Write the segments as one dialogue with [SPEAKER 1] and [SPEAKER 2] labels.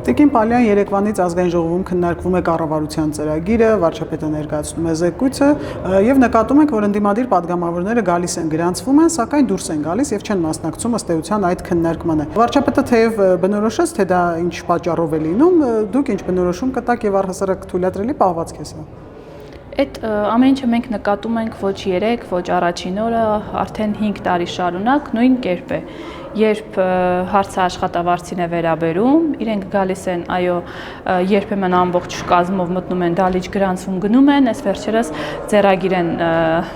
[SPEAKER 1] Տիկին Պալյան Երևանից ազգային ժողովում քննարկվում է կառավարության ծրագիրը, վարչապետը ներկայացնում է զեկույցը եւ նկատում ենք, որ ընդդիմադիր падգամավորները գալիս են գրանցվում են, սակայն դուրս են գալիս եւ չեն մասնակցում ըստ էության այդ քննարկմանը։ Վարչապետը թեև բնորոշեց, թե դա ինչ պատճառով է լինում, դուք ինչ բնորոշում կտաք եւ առհասարակ թույլատրելի պահվածք է սա։
[SPEAKER 2] Այդ ամեն ինչը մենք նկատում ենք ոչ 3, ոչ առաջին օրը, արդեն 5 տարի շարունակ նույն կերպ է։ Երբ հարցը աշխատավարձին է վերաբերում, իրենք գալիս են, այո, երբեմն ամբողջ կազմով մտնում են դալիճ գրանցվում գնում են, այս վերջերս ձեռագիր են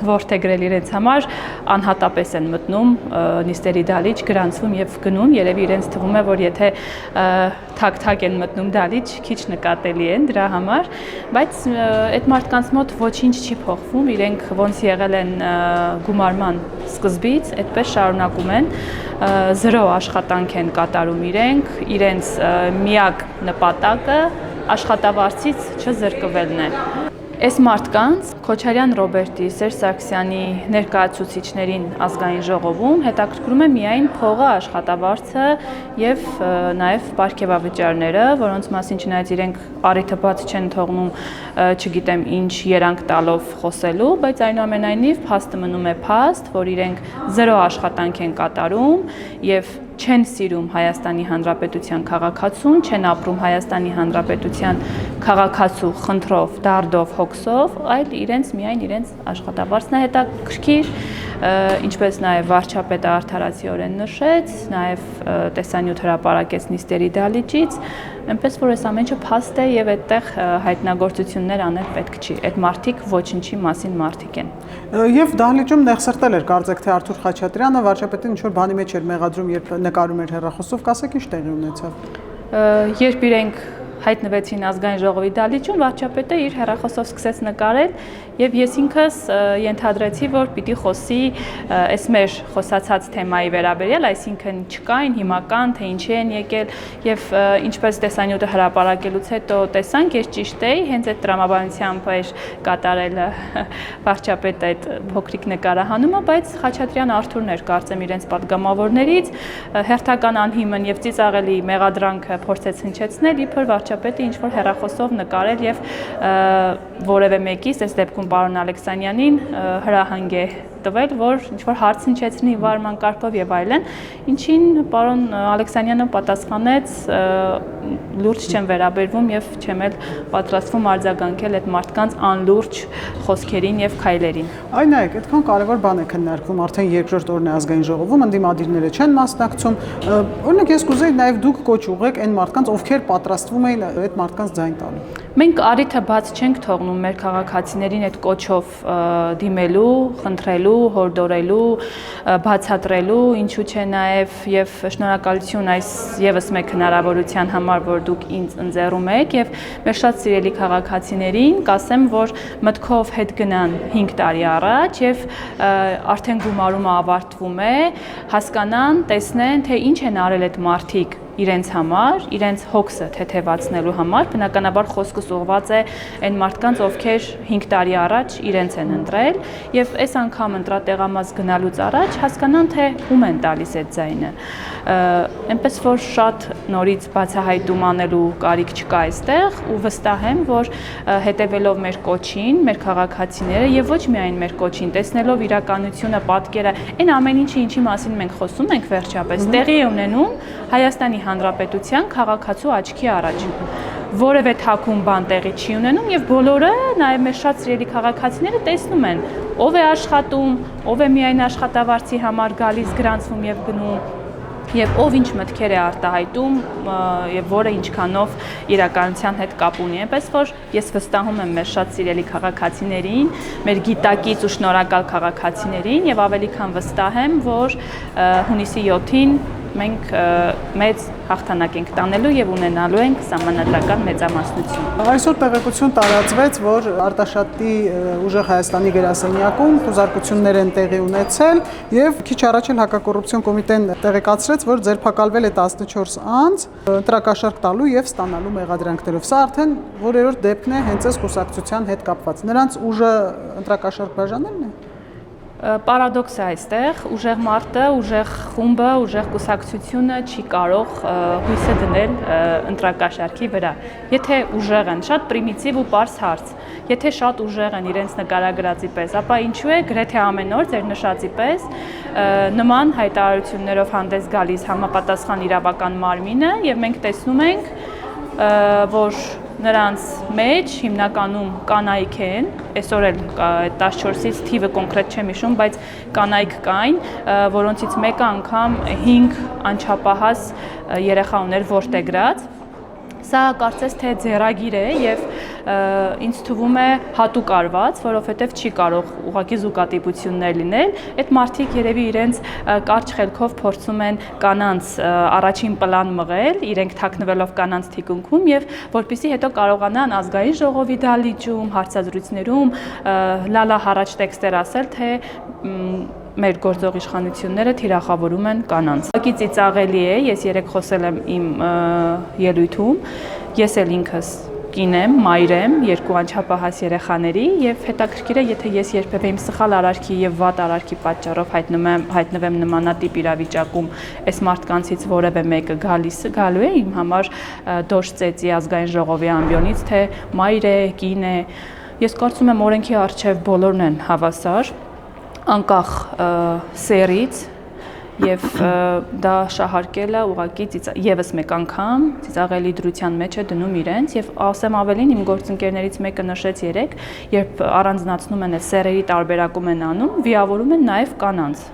[SPEAKER 2] որդեգրել իրենց համար, անհատապես են մտնում նիստերի դալիճ գրանցվում եւ գնում, երևի իրենց թվում է, որ եթե թակ-թակ են մտնում դալիճ, քիչ նկատելի են դրա համար, բայց այդ մարդկանց մոտ ոչինչ չի փոխվում, իրենք ոնց եղել են գումարման սկզբից, այդպես շարունակում են, 0 աշխատանք են կատարում իրենց միակ նպատակը աշխատավարձից չզրկվելն է։ Այս մարդկանց Քոչարյան Ռոբերտի, Սերժ Սարգսյանի ներկայացուցիչներին ազգային ժողովում հետաքրքրում է միայն փողը, աշխատավարձը եւ նաեւ պարգևավճարները, որոնց մասին չնայած իրենք առիթը բաց չեն թողնում, չգիտեմ ինչ երանգ տալով խոսելու, բայց այնուամենայնիվ փաստը մնում է փաստ, որ իրենք 0 աշխատանք են կատարում եւ չեն սիրում Հայաստանի Հանրապետության քաղաքացուն, չեն ապրում Հայաստանի Հանրապետության քաղաքացու խնդրով, դարդով, հոգսով, այլ միայն իրենց աշխատավարձն է հետաքրքիր, ինչպես նաև վարչապետը արդարացիորեն նշեց, նաև տեսանյութ հրապարակեց նիստերի դալիճից, այնպես որ այս ամենը փաստ է եւ այդտեղ հայտնագործություններ անել պետք չի։ Այդ մարդիկ ոչինչի մասին մարդիկ են։
[SPEAKER 1] Եվ դահլիճում նեղսրտել էր կարծեք թե Արթուր Խաչատրյանը, վարչապետին ինչ որ բանի մեջ էր մեղադրում, երբ նկարում էր հեռախոսով, կասեք ինչ տեղի ունեցավ։
[SPEAKER 2] Երբ իրենք հայտնվեցին ազգային ժողովի դալիճում, վարչապետը իր հեռախոսով սկսեց նկարել եւ ես ինքս ենթադրեցի, որ պիտի խոսի այս մեր խոսացած թեմայի վերաբերյալ, այսինքն չկային հիմական, թե ինչի են եկել եւ ինչպես տեսանյութը հրապարակելուց հետո տեսանք, ես ճիշտ էի, հենց այդ տրամաբանությամբ էր կատարել վարչապետը այդ փոքրիկ նկարահանումը, բայց Խաչատրյան Արթուրն էր կարծեմ իրենց падգամավորներից հերթական անհիմն եւ ծիծաղելի մեղադրանքը փորձեց հնչեցնել, իբր վարչապետը ինչ որ հեռախոսով նկարել եւ որևէ մեկից, այս դեպքում պարոն Ալեքսանյանին հրահանգ է տվել, որ ինչ որ հարց հնչեցնի վարման կարգով եւ այլն, ինչին պարոն Ալեքսանյանը պատասխանեց լուրջ չեմ վերաբերվում եւ չեմ էլ պատրաստվում արձագանքել այդ մարդկանց անլուրջ խոսքերին եւ քայլերին։
[SPEAKER 1] Այ նայեք, այդքան կարևոր բան է քննարկվում, արդեն երկրորդ օրն է ազգային ժողովում, ընդդիմադիրները չեն մասնակցում։ Օրինակ ես կուզեի նաեւ դուք կոչ ուղղեք այն մարդկանց, ովքեր պատրաստվում էին այդ մարդկանց ձայն տալու։
[SPEAKER 2] Մենք առիթը բաց չենք թողնում մեր քաղաքացիներին այդ կոչով դիմելու, խնդրելու, հորդորելու, բացատրելու, ինչու՞ չէ նաև եւ շնորհակալություն այս եւս մեկ հնարավորության համար, որ դուք ինձ ընձեռում եք եւ մեր շատ սիրելի քաղաքացիներին կասեմ, որ մտքով հետ գնան 5 տարի առաջ եւ արդեն գումարումը ավարտվում է, հասկանան, տեսնեն, թե ինչ են արել այդ մարդիկ իրենց համար, իրենց հոգսը թեթևացնելու համար, բնականաբար խոսքս ուղղված է այն մարդկանց, ովքեր 5 տարի առաջ իրենց են ընտրել եւ այս անգամ ընտրատեղամաս գնալուց առաջ հասկանան, թե ում են տալիս այդ ձայնը։ Այնպես որ շատ նորից բացահայտում անելու կարիք չկա այստեղ ու վստահ եմ, որ հետևելով մեր կոչին, մեր քաղաքացիները եւ ոչ միայն մեր կոչին, տեսնելով իրականությունը, պատկերը, այն ամեն ինչի, ինչի մասին մենք խոսում ենք վերջապես, տեղի է ունենում Հայաստանի Հանրապետության քաղաքացու աչքի առաջ որևէ թաքուն բան տեղի չի ունենում եւ բոլորը նաեւ մեր շատ սիրելի քաղաքացիները տեսնում են ով է աշխատում, ով է միայն աշխատավարձի համար գալիս գրանցվում եւ գնում եւ ով ինչ մտքեր է արտահայտում եւ որը ինչքանով իրականության հետ կապ ունի, այնպես որ ես վստահում եմ մեր շատ սիրելի քաղաքացիներին, մեր գիտակից ու շնորհակալ քաղաքացիներին եւ ավելի քան վստահ եմ, որ հունիսի 7-ին մենք մեծ հաղթանակ ենք տանելու եւ ունենալու ենք սահմանադրական մեծամասնություն։
[SPEAKER 1] Այսօր տեղեկություն տարածվեց, որ Արտաշատի ուժեղ Հայաստանի գրասենյակում խոզարկություններ են տեղի ունեցել եւ քիչ առաջ էլ հակակոռուպցիոն կոմիտեն տեղեկացրեց, որ ձերբակալվել է 14 անձ ընտրակաշարք տալու եւ ստանալու մեղադրանքներով։ Սա արդեն որերորդ դեպքն է հենց այս կուսակցության հետ կապված։ Նրանց ուժը ընտրակաշարք բաժանելն է։
[SPEAKER 2] Պարադոքս է այստեղ, ուժեղ մարդը, ուժեղ խումբը, ուժեղ կուսակցությունը չի կարող հույսը դնել ընտրակաշառքի վրա։ Եթե ուժեղ են, շատ պրիմիտիվ ու պարզ հարց, եթե շատ ուժեղ են իրենց նկարագրածի պես, ապա ինչու է գրեթե ամեն օր ձեր նշածի պես նման հայտարարություններով հանդես գալիս համապատասխան իրավական մարմինը եւ մենք տեսնում ենք, որ նրանց մեջ հիմնականում կանայք են, այսօր էլ 14-ից թիվը կոնկրետ չեմ հիշում, բայց կանայք կային, որոնցից մեկը անգամ 5 անչափահաս երեխա ուներ որդեգրած։ Սա կարծես թե ձեռագիր է եւ ինձ թվում է հատուկ արված, որովհետեւ չի կարող ուղղակի զուգադիպություններ լինել։ Այդ մարդիկ երևի իրենց կարճ խելքով փորձում են կանանց առաջին պլան մղել, իրենք թաքնվելով կանանց թիկունքում եւ որպեսզի հետո կարողանան ազգային ժողովի դալիճում, հարցազրույցներում լալա հարաճ տեքստեր ասել, թե մեր գործող իշխանությունները թիրախավորում են կանանց։ Ուղղակի ծիծաղելի է, ես երեք խոսել եմ իմ ելույթում, ես էլ ինքս կին եմ, մայր եմ, 2 անչափահաս երեխաների եւ հետաքրքիր է, եթե ես երբևէ իմ սխալ արարքի եւ վատ արարքի պատճառով հայտնվեմ նմանատիպ իրավիճակում, այս մարդկանցից որևէ մեկը գալու է իմ համար դոշ ծեծի ազգային ժողովի ամբիոնից, թե մայր է, կին է։ Ես կարծում եմ օրենքի առջև բոլորն են հավասար, անկախ սերից եւ դա շահարկելը ուղղակի եւս մեկ անգամ ծիծաղելի դրության մեջ է դնում իրենց եւ ասեմ ավելին իմ գործընկերներից մեկը նշեց երեք, երբ առանձնացնում են սերերի տարբերակում են անում, վիավորում են նաեւ կանանց։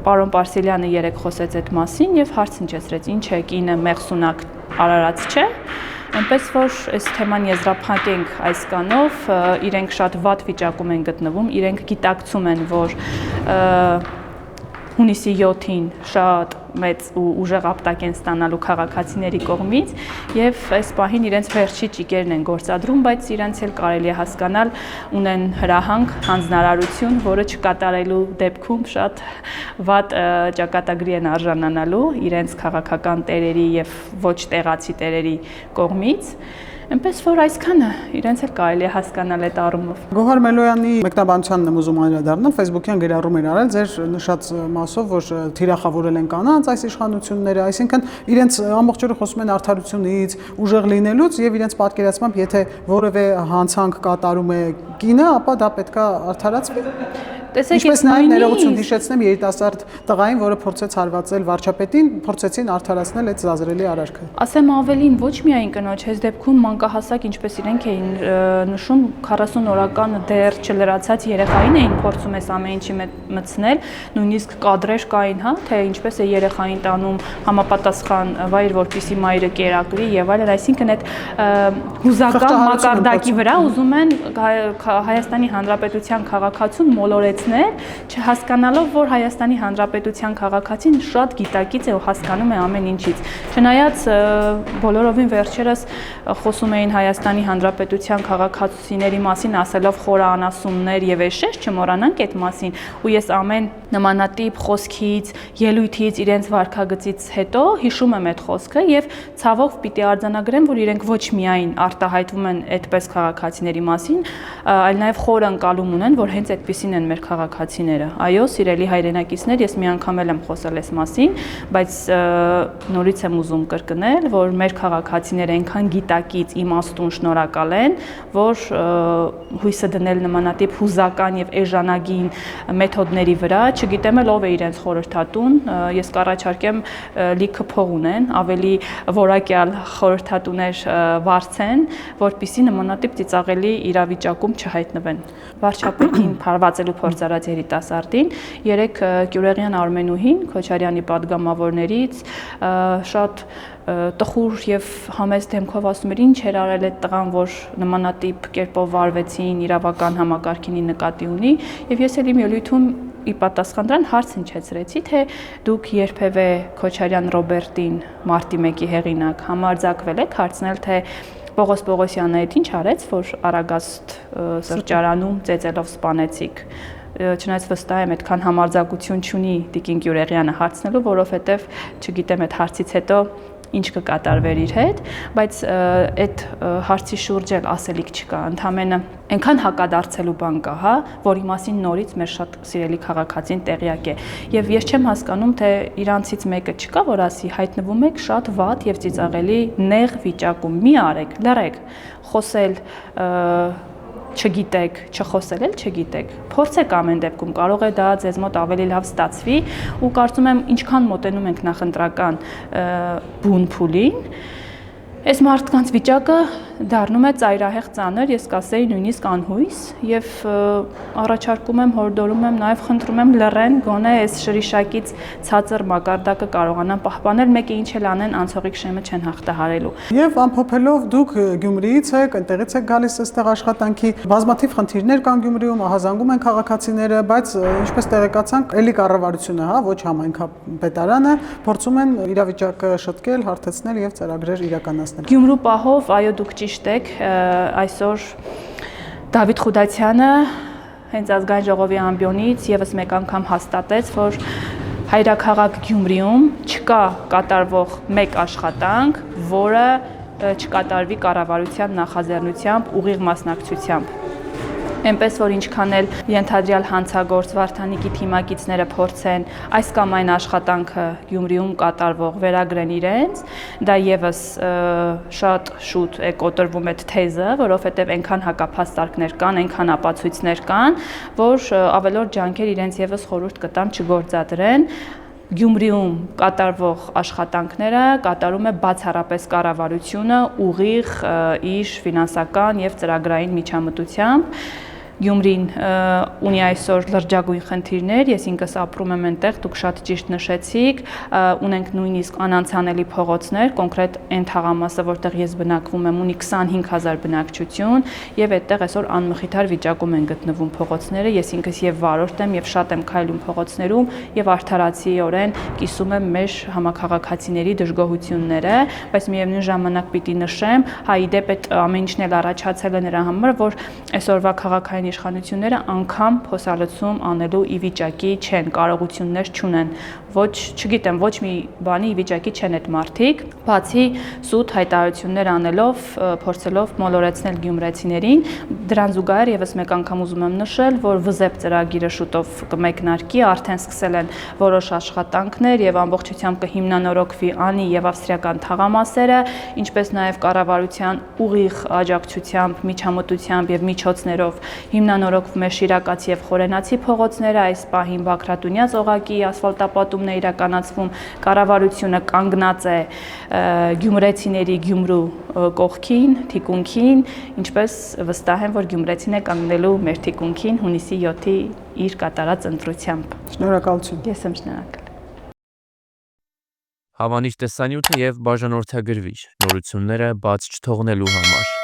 [SPEAKER 2] Պարոն Պարսելյանը երեք խոսեց այդ մասին եւ հարց հնչեցրեց, ինչ է կինը մեղսունակ արարած չէ։ Այնպես որ այս թեման եզրափակենք այս կանով, իրենք շատ վատ վիճակում են գտնվում, իրենք գիտակցում են, որ հունիսի 7-ին շատ մեծ ու ուժեղ ապտակ են ստանալու քաղաքացիների կողմից եւ այս պահին իրենց վերջի ճիկերն են գործադրում, բայց իրենց էլ կարելի է հասկանալ ունեն հրահանգ, հանձնարարություն, որը չկատարելու դեպքում շատ վատ ճակատագրի են արժանանալու իրենց քաղաքական տերերի եւ ոչ տեղացի տերերի կողմից։ Այնպես որ այսքանը իրենց էլ կարելի է հասկանալ այդ առումով։
[SPEAKER 1] Գոհար Մելոյանի մեկնաբանությանն եմ ուզում անդրադառնալ, Facebook-յան գրառում էր արել ձեր նշած մասով, որ թիրախավորել են կանանց այս իշխանությունները, այսինքն իրենց ամբողջ օրը խոսում են արդարությունից, ուժեղ լինելուց եւ իրենց պատկերացմամբ, եթե որևէ հանցանք կատարում է կինը, ապա դա պետքա արդարացվի։ Ինչպես նաև ներողություն հիշեցնեմ երիտասարդ տղային, որը փորձեց հարվածել վարչապետին, փորձեցին արդարացնել այդ զազրելի արարքը։
[SPEAKER 2] Ասեմ ավելին, ոչ միայն կնոջ, այս դեպքում մանկահասակ, ինչպես իրենք էին նշում, 40 օրական դեռ չլրացած երեխային էին փորձում այս ամեն ինչի մտցնել, նույնիսկ կադրեր կային, հա, թե ինչպես է երեխային տանում համապատասխան վայր, որպեսզի մայրը կերակրի եւ այլն, այսինքն այդ հուզական մակարդակի վրա ուզում են Հայաստանի Հանրապետության քաղաքացուն մոլորեցնել, չհասկանալով, որ Հայաստանի Հանրապետության քաղաքացին շատ գիտակից է ու հասկանում է ամեն ինչից։ Չնայած բոլորովին վերջերս խոսում էին Հայաստանի Հանրապետության քաղաքացիների մասին, ասելով խորը անասուններ եւ էշեր, չմոռանանք այդ մասին, ու ես ամեն նմանատիպ խոսքից, ելույթից, իրենց վարքագծից հետո հիշում եմ այդ խոսքը եւ ցավով պիտի արձանագրեմ, որ իրենք ոչ միայն արտահայտվում են այդպես քաղաքացիների մասին, այլ նաեւ խորը ընկալում ունեն, որ հենց այդպիսին են մեր քաղաքացիները։ Այո, սիրելի հայրենակիցներ, ես մի անգամ եմ խոսել այս մասին, բայց նորից եմ ուզում կրկնել, որ մեր քաղաքացիները այնքան գիտակից, իմաստուն, շնորհակալ են, որ հույսը դնել նմանատիպ հուզական եւ էժանագին մեթոդների վրա, չգիտեմ ով է իրենց խորհրդատուն, ես կառաջարկեմ լիքը փող ունեն, ավելի որակյալ խորհրդատուներ վարձեն, որպեսզի նմանատիպ ծիծաղելի իրավիճակում չհայտնվեն։ Վարչապետին հարվածելու փորձ արած երիտասարդին երեք Գյուղեղյան Արմենուհին Քոչարյանի падգամավորներից շատ տխուր եւ համեստ դեմքով ասում էր ինչ էր արել այդ տղան, որ նմանատիպ կերպով վարվեցին, իրավական համակարգինի նկատի ունի, եւ ես էլ իմ ելույթում ի պատասխան դրան հարց հնչեցրեցի, թե դուք երբևէ Քոչարյան Ռոբերտին մարտի 1-ի հեղինակ համարձակվել եք հարցնել, թե Պողոս Պողոսյանը այդ ինչ արեց, որ Արագաստ սրճարանում ծեծելով սպանեցիք։ Չնայած վստահ եմ այդքան համարձակություն չունի Տիկին Գյուղեղյանը հարցնելու, որովհետև չգիտեմ այդ հարցից հետո ինչ կկատարվեր իր հետ, բայց այդ հարցի շուրջ էլ ասելիք չկա, ընդամենը այնքան հակադարձելու բան կա, հա, որի մասին նորից մեր շատ սիրելի քաղաքացին տեղյակ է։ Եվ ես չեմ հասկանում, թե իրանցից մեկը չկա, որ ասի հայտնվում եք շատ վատ եւ ծիծաղելի նեղ վիճակում, մի արեք, լռեք, խոսել չգիտեք, չխոսել էլ չգիտեք, փորձեք ամեն դեպքում, կարող է դա ձեզ մոտ ավելի լավ ստացվի ու կարծում եմ ինչքան մոտենում ենք նախընտրական բուն փուլին, այս մարդկանց վիճակը դառնում է ծայրահեղ ծանր, ես կասեի նույնիսկ անհույս եւ առաջարկում եմ, հորդորում եմ, նաեւ խնդրում եմ լռեն, գոնե այս շրիշակից ցածր մակարդակը կարողանան պահպանել, մեկը ինչ էլ անեն, անցողիկ շեմը չեն հաղթահարելու։
[SPEAKER 1] Եվ ամփոփելով դուք Գյումրիից եք, այնտեղից եք գալիս այստեղ աշխատանքի, բազմաթիվ խնդիրներ կան Գյումրիում, ահազանգում են քաղաքացիները, բայց ինչպես տեղեկացանք, ելի կառավարությունը, հա, ոչ համայնքապետարանը փորձում են իրավիճակը շտկել, հարթեցնել եւ ծրագրեր իրականացնել։
[SPEAKER 2] Գյումրու պահով, այո, դուք ճիշտ եք, այսօր Դավիթ Խուդացյանը հենց ազգային ժողովի ամբիոնից եւս մեկ անգամ հաստատեց, որ հայրաքաղաք Գյումրիում չկա կատարվող մեկ աշխատանք, որը չկատարվի կառավարության նախաձեռնությամբ, ուղիղ մասնակցությամբ։ Այնպես որ ինչքան էլ ենթադրյալ հանցագործ Վարդանիկի թիմակիցները փորձեն այս կամ այն աշխատանքը Գյումրիում կատարվող վերագրեն իրենց, դա եւս շատ շուտ է կոտրվում այդ թեզը, որովհետեւ այնքան հակափաստարկներ կան, այնքան ապացույցներ կան, որ ավելորդ ջանքեր իրենց եւս խորհուրդ կտամ չգործադրեն։ Գյումրիում կատարվող աշխատանքները կատարում է բացառապես կառավարությունը ուղիղ իր ֆինանսական եւ ծրագրային միջամտությամբ։ Գյումրին ունի այսօր լրջագույն խնդիրներ, ես ինքս ապրում եմ այնտեղ, դուք շատ ճիշտ նշեցիք, ունենք նույնիսկ անանցանելի փողոցներ, կոնկրետ այն թաղամասը, որտեղ ես բնակվում եմ, ունի 25000 բնակչություն եւ այդտեղ այսօր անմխիթար վիճակում են գտնվում փողոցները, ես ինքս եւ վարորդ եմ եւ շատ եմ քայլում փողոցներում եւ արդարացիորեն կիսում եմ մեր համակարգացիների դժգոհությունները, բայց միևնույն ժամանակ պիտի նշեմ, հա իդեպ այդ ամեն ինչն էլ առաջացել է նրա համար, որ այսօրվա քաղաքային իշխանությունները անգամ փոսալցում անելու ի վիճակի չեն, կարողություններ չունեն, չգիտեմ, ոչ մի բանի ի վիճակի չեն այդ մարդիկ, բացի սուտ հայտարարություններ անելով, փորձելով մոլորեցնել գյումրեցիներին, դրան զուգահեռ եւս մեկ անգամ ուզում եմ նշել, որ ՎԶԵՊ ծրագիրը շուտով կմեկնարկի, արդեն սկսել են որոշ աշխատանքներ եւ ամբողջությամբ կհիմնանորոգվի անի եւ ավստրիական թաղամասերը, ինչպես նաեւ կառավարության ուղիղ աջակցությամբ, միջամտությամբ եւ միջոցներով հիմնանորոգվում է Շիրակացի եւ Խորենացի փողոցները, այս պահին Բաքրատունյաց օղակի ասֆալտապատումն է իրականացվում, կառավարությունը կանգնած է գյումրեցիների Գյումրու կողքին, թիկունքին, ինչպես վստահ եմ, որ գյումրեցին է կանգնելու մեր թիկունքին հունիսի 7-ի իր կատարած ընտրությամբ։
[SPEAKER 1] Շնորհակալություն։
[SPEAKER 2] Ես եմ շնորհակալ։
[SPEAKER 3] Հավանիր տեսանյութը եւ բաժանորդագրվիր նորությունները բաց չթողնելու համար։